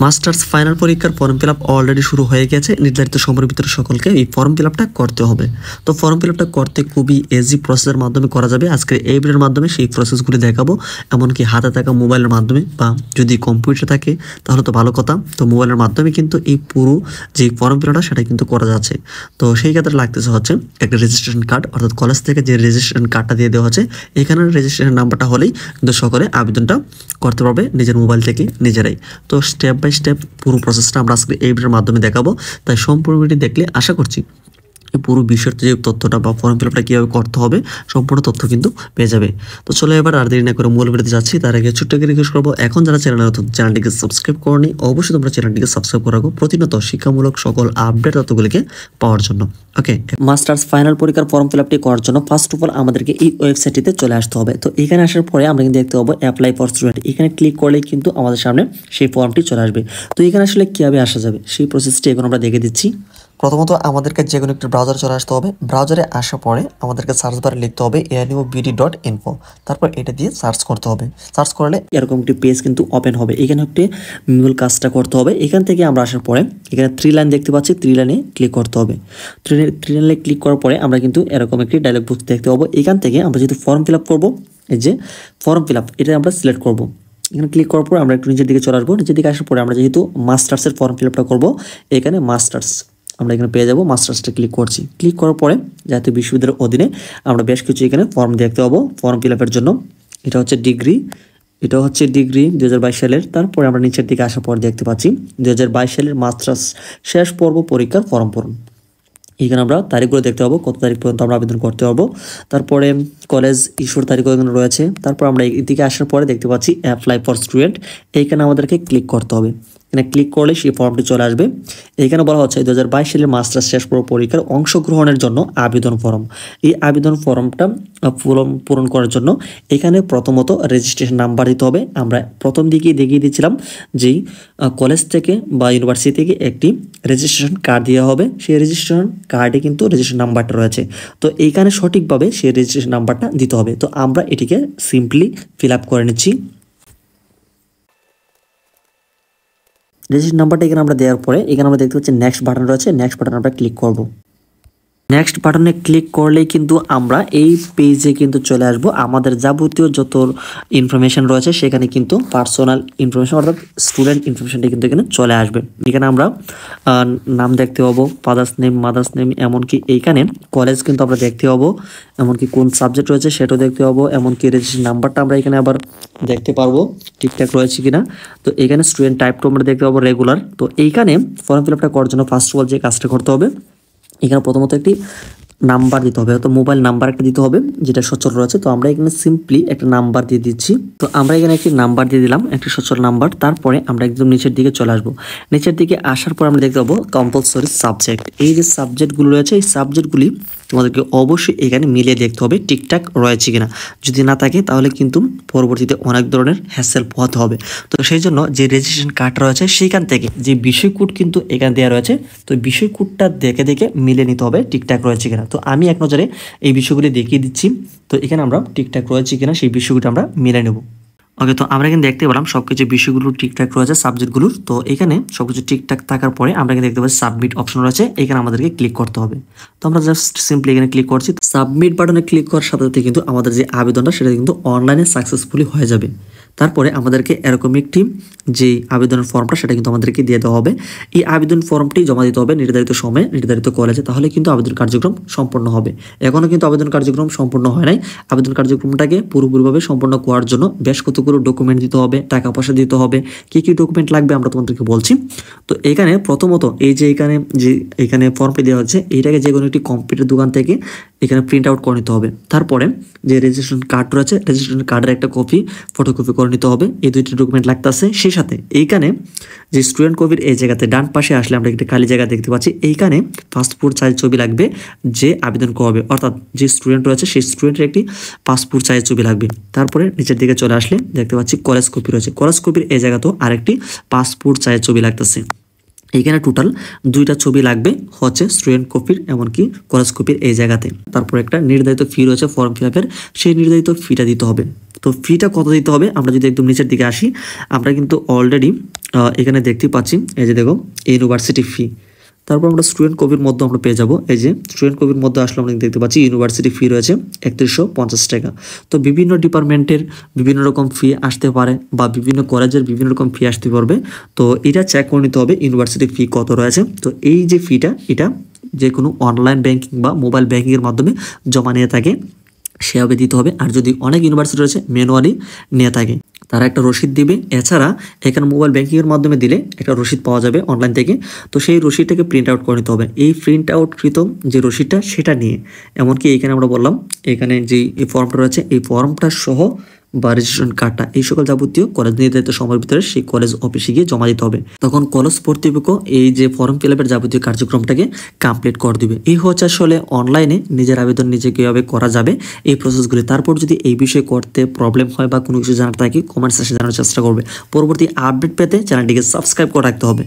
Masters final পরীক্ষার form fill up already শুরু হয়ে গেছে। নির্ধারিত সময়ের ভিতরে সকলকে এই ফর্ম ফিল আপটা করতে হবে। তো ফর্ম ফিল আপটা করতে খুবই ইজি প্রসেসের মাধ্যমে করা যাবে। আজকে এই ভিডিওর মাধ্যমে সেই প্রসেসগুলি দেখাবো, এমনকি হাতে থাকা মোবাইলের মাধ্যমে বা যদি কম্পিউটার থাকে তাহলে তো ভালো কথা। তো মোবাইলের মাধ্যমে কিন্তু এই পুরো যে ফর্ম ফিল আপটা সেটা কিন্তু করা যাচ্ছে। তো সেই ক্ষেত্রে লাগতেছে হচ্ছে একটা রেজিস্ট্রেশন কার্ড, অর্থাৎ কলেজ থেকে যে রেজিস্ট্রেশন কার্ডটা দিয়ে দেওয়া হচ্ছে, এখানে রেজিস্ট্রেশন নাম্বারটা হলেই কিন্তু সকলে আবেদনটা করতে পারবে নিজের মোবাইল থেকে নিজেরাই। তো স্টেপ বাই স্টেপ পুরো প্রসেসটা আমরা আজকে এই ভিডিওর মাধ্যমে দেখাবো। তাই সম্পূর্ণ ভিডিও দেখলে আশা করছি পুরো বিষয়ের যে তথ্যটা বা ফর্ম ফিল আপটা কীভাবে করতে হবে সম্পূর্ণ তথ্য কিন্তু পেয়ে যাবে। তো চলো এবার আর দেরি না করে মূল ভিডিওতে যাচ্ছি। তার আগে ছোট্ট করে রিকোয়েস্ট করবো, এখন যারা চ্যানেলে নতুন চ্যানেলটিকে সাবস্ক্রাইব করনি অবশ্যই তোমরা চ্যানেলটিকে সাবস্ক্রাইব করে রাখো প্রতিনিয়ত শিক্ষামূলক সকল আপডেট তথ্যগুলিকে পাওয়ার জন্য। ওকে, মাস্টার্স ফাইনাল পরীক্ষার ফর্ম ফিল আপটি করার জন্য ফার্স্ট অফ অল আমাদেরকে এই ওয়েবসাইটটিতে চলে আসতে হবে। তো এখানে আসার পরে আমরা কিন্তু দেখতে পাবো অ্যাপ্লাই ফর স্টুডেন্ট। এখানে ক্লিক করলেই কিন্তু আমাদের সামনে সেই ফর্মটি চলে আসবে। তো এখানে আসলে কীভাবে আসা যাবে সেই প্রসেসটি এখন আমরা দেখে দিচ্ছি। প্রথমত আমাদেরকে যে কোনো একটি ব্রাউজারে চলে আসতে হবে। ব্রাউজারে আসার পরে আমাদেরকে সার্চ বারে লিখতে হবে anubd.info, তারপর এটা দিয়ে সার্চ করতে হবে। সার্চ করলে এরকম একটি পেজ কিন্তু ওপেন হবে। এখানে একটি মূল কাজটা করতে হবে। এখান থেকে আমরা আসার পরে এখানে 3 লাইন দেখতে পাচ্ছি, 3 লাইনে ক্লিক করতে হবে। 3 লাইনে ক্লিক করার পরে আমরা কিন্তু এরকম একটি ডায়লগ বক্স দেখতে পাবো। এখান থেকে আমরা যেহেতু ফর্ম ফিল আপ করবো, এই যে ফর্ম ফিল আপ, এটা আমরা সিলেক্ট করবো। এখানে ক্লিক করার পর আমরা একটু নিচের দিকে চলে আসবো। নিচের দিকে আসার পরে আমরা যেহেতু মাস্টার্সের ফর্ম ফিল আপটা করবো, এখানে মাস্টার্স আমরা এখানে পেয়ে যাবো। মাস্টার্সটা ক্লিক করছি। ক্লিক করার পরে জাতীয় বিশ্ববিদ্যালয়ের অধীনে আমরা বেশ কিছু এখানে ফর্ম দেখতে পাবো ফর্ম ফিল আপের জন্য। এটা হচ্ছে ডিগ্রি, এটা হচ্ছে ডিগ্রি 2022 সালের। তারপরে আমরা নিচের দিকে আসার পর দেখতে পাচ্ছি 2022 সালের মাস্টার্স শেষ পর্ব পরীক্ষার ফর্ম পূরণ। এখানে আমরা তারিখগুলো দেখতে পাবো, কত তারিখ পর্যন্ত আমরা আবেদন করতে পারবো। তারপরে কলেজ ইস্যুর তারিখও এখানে রয়েছে। তারপর আমরা এদিকে আসার পরে দেখতে পাচ্ছি অ্যাপ্লাই ফর স্টুডেন্ট। এইখানে আমাদেরকে ক্লিক করতে হবে। এখানে ক্লিক করলে সেই ফর্মটি চলে আসবে। এখানে বলা হচ্ছে 2022 সালের মাস্টার্স শেষ পর্ব পরীক্ষার অংশগ্রহণের জন্য আবেদন ফর্ম। এই আবেদন ফর্মটা পূরণ করার জন্য এখানে প্রথমত রেজিস্ট্রেশন নাম্বার দিতে হবে। আমরা প্রথম দিকেই দেখিয়ে দিয়েছিলাম যেই কলেজ থেকে বা ইউনিভার্সিটি থেকে একটি রেজিস্ট্রেশন কার্ড দেওয়া হবে। সেই রেজিস্ট্রেশন কার্ডে কিন্তু রেজিস্ট্রেশন নাম্বারটা রয়েছে। তো এইখানে সঠিকভাবে সেই রেজিস্ট্রেশন নাম্বারটা দিতে হবে। তো আমরা এটিকে সিম্পলি ফিল আপ করে নিচ্ছি। রেজিস্ট্রেশন নাম্বারটা এখানে আমরা দেওয়ার পরে এখানে আমরা দেখতে পাচ্ছি নেক্সট বাটন রয়েছে। নেক্সট বাটন আমরা ক্লিক করব। নেক্সট বাটনে ক্লিক করলেই কিন্তু আমরা এই পেজে কিন্তু চলে আসবো। আমাদের যাবতীয় যত ইনফরমেশন রয়েছে সেখানে কিন্তু পার্সোনাল ইনফরমেশন অর্থাৎ স্টুডেন্ট ইনফরমেশনটা কিন্তু এখানে চলে আসবে। এখানে আমরা নাম দেখতে পাবো, ফাদার্স নেম, মাদার্স নেম, এমনকি এইখানে কলেজ কিন্তু আমরা দেখতে পাবো, এমনকি কোন সাবজেক্ট রয়েছে সেটাও দেখতে পাবো, এমনকি রেজিস্ট্রেশন নাম্বারটা আমরা এখানে আবার দেখতে পারবো ঠিকঠাক রয়েছে কিনা। তো এখানে স্টুডেন্ট টাইপটা আমরা দেখতে পাবো রেগুলার। তো এইখানে ফর্ম ফিল আপটা করার জন্য ফার্স্ট অফ অল যে কাজটা করতে হবে, এখানে প্রথমত একটি নাম্বার দিতে হবে, তো মোবাইল নাম্বার একটা দিতে হবে যেটা সচল রয়েছে। তো আমরা এখানে সিম্পলি একটা নাম্বার দিয়ে দিচ্ছি। তো আমরা এখানে একটি নাম্বার দিয়ে দিলাম, একটি সচল নাম্বার। তারপরে আমরা একদম নিচের দিকে চলে আসবো। নিচের দিকে আসার পর আমরা দেখতে পাবো কম্পালসরি সাবজেক্ট। এই যে সাবজেক্টগুলো রয়েছে এই সাবজেক্টগুলি তোমাদেরকে অবশ্যই এখানে মিলিয়ে দেখতে হবে ঠিকঠাক রয়েছে কিনা। যদি না থাকে তাহলে কিন্তু পরবর্তীতে অনেক ধরনের হ্যাসেল পোহাতে হবে। তো সেই জন্য যে রেজিস্ট্রেশন কার্ড রয়েছে সেইখান থেকে যে বিষয় কোড কিন্তু এখানে দেওয়া রয়েছে, তো বিষয় কোডটা দেখে দেখে মিলিয়ে নিতে হবে ঠিকঠাক রয়েছে কিনা। তো আমি এক নজরে এই বিষয়গুলি দেখিয়ে দিচ্ছি। তো এখানে আমরা ঠিকঠাক রয়েছে কিনা সেই বিষয়গুলো আমরা মিলে নেব। ওকে, তো আমরা এখানে দেখতে পেলাম সবকিছু বিষয়গুলো ঠিকঠাক রয়েছে সাবজেক্টগুলোর। তো এখানে সবকিছু ঠিকঠাক থাকার পরে আমরা এখানে দেখতে পাচ্ছি সাবমিট অপশন রয়েছে, এখানে আমাদেরকে ক্লিক করতে হবে। তো আমরা জাস্ট সিম্পলি এখানে ক্লিক করছি। সাবমিট বাটনে ক্লিক করার সাথে সাথে কিন্তু আমাদের যে আবেদনটা সেটা কিন্তু অনলাইনে সাকসেসফুলি হয়ে যাবে। তারপরে আমাদেরকে এরকম একটি যে আবেদনের ফর্মটা সেটা কিন্তু আমাদেরকে দিয়ে দেওয়া হবে। এই আবেদন ফর্মটি জমা দিতে হবে নির্ধারিত সময়ে নির্ধারিত কলেজে, তাহলে কিন্তু আবেদন কার্যক্রম সম্পন্ন হবে। এখনও কিন্তু আবেদন কার্যক্রম সম্পূর্ণ হয় নাই। আবেদন কার্যক্রমটাকে পুরোপুরিভাবে সম্পন্ন করার জন্য বেশ কতগুলো ডকুমেন্ট দিতে হবে, টাকা পয়সা দিতে হবে। কী কী ডকুমেন্ট লাগবে আমরা তোমাদেরকে বলছি। তো এখানে প্রথমত এই যে এখানে ফর্মটি দেওয়া হচ্ছে, এইটাকে যে কোনো একটি কম্পিউটার দোকান থেকে এখানে প্রিন্ট আউট করে নিতে হবে। তারপরে যে রেজিস্ট্রেশন কার্ড রয়েছে রেজিস্ট্রেশন কার্ডের একটা কপি ফটোকপি করে নিতে হবে। এই দুইটি ডকুমেন্ট লাগতেছে। সেই সাথে এইখানে যে স্টুডেন্ট কপির এই জায়গাতে ডান পাশে আসলে আমরা একটা খালি জায়গা দেখতে পাচ্ছি, এইখানে পাসপোর্ট সাইজ ছবি লাগবে যে আবেদন করবে, অর্থাৎ যে স্টুডেন্ট রয়েছে সেই স্টুডেন্টের একটি পাসপোর্ট সাইজ ছবি লাগবে। তারপরে নিচের দিকে চলে আসলে দেখতে পাচ্ছি কলেজ কপি রয়েছে, কলেজ কপির এই জায়গাতেও আরেকটি পাসপোর্ট সাইজ ছবি লাগতেছে। এইখানে টোটাল 2টা ছবি লাগবে হচ্ছে স্টুডেন্ট কপির এমনকি কলেজ কপির এই জায়গাতে। তারপর একটা নির্ধারিত ফি রয়েছে ফর্ম ফিল আপের, সেই নির্ধারিত ফিটা দিতে হবে। তো ফিটা কত দিতে হবে আমরা যদি একদম নিচের দিকে আসি, আমরা কিন্তু অলরেডি এখানে দেখতে পাচ্ছি এই যে দেখো ইউনিভার্সিটি ফি। তারপর আমরা স্টুডেন্ট কপির মধ্যে আমরা পেয়ে যাব, এই যে স্টুডেন্ট কপির মধ্যে আসলে আমরা দেখতে পাচ্ছি ইউনিভার্সিটি ফি রয়েছে 3150 টাকা। তো বিভিন্ন ডিপার্টমেন্টের বিভিন্ন রকম ফি আসতে পারে বা বিভিন্ন কলেজের বিভিন্ন রকম ফি আসতে পারবে। তো এটা চেক করে নিতে হবে ইউনিভার্সিটি ফি কত রয়েছে। তো এই যে ফিটা এটা যে কোনো অনলাইন ব্যাংকিং বা মোবাইল ব্যাংকিংয়ের মাধ্যমে জমা নিয়ে থাকে সেভাবে দিতে হবে। আর যদি অনেক ইউনিভার্সিটি রয়েছে ম্যানুয়ালি নিয়ে থাকে তারা একটা রসিদ দিবে। এছাড়া এখানে মোবাইল ব্যাংকিংয়ের মাধ্যমে দিলে একটা রসিদ পাওয়া যাবে অনলাইন থেকে। তো সেই রসিদটাকে প্রিন্ট আউট করে নিতে হবে। এই প্রিন্ট আউটকৃত যে রসিদটা সেটা নিয়ে এমনকি এখানে আমরা বললাম এখানে যে এই ফর্মটা রয়েছে এই ফর্মটা সহ বা রেজিস্ট্রেশন কার্ডটা এই সকল যাবতীয় কলেজ নির্ধারিত সময়ের ভিতরে সেই কলেজ অফিসে গিয়ে জমা দিতে হবে। তখন কলেজ কর্তৃপক্ষ এই যে ফর্ম ফিল আপের যাবতীয় কার্যক্রমটাকে কমপ্লিট করে দিবে। এই হচ্ছে আসলে অনলাইনে নিজের আবেদন নিজে কীভাবে করা যাবে এই প্রসেসগুলি। তারপর যদি এই বিষয়ে করতে প্রবলেম হয় বা কোনো কিছু জানার থাকে কমেন্ট সেকশনে জানার চেষ্টা করবে। পরবর্তী আপডেট পেতে চ্যানেলটিকে সাবস্ক্রাইব করে রাখতে হবে।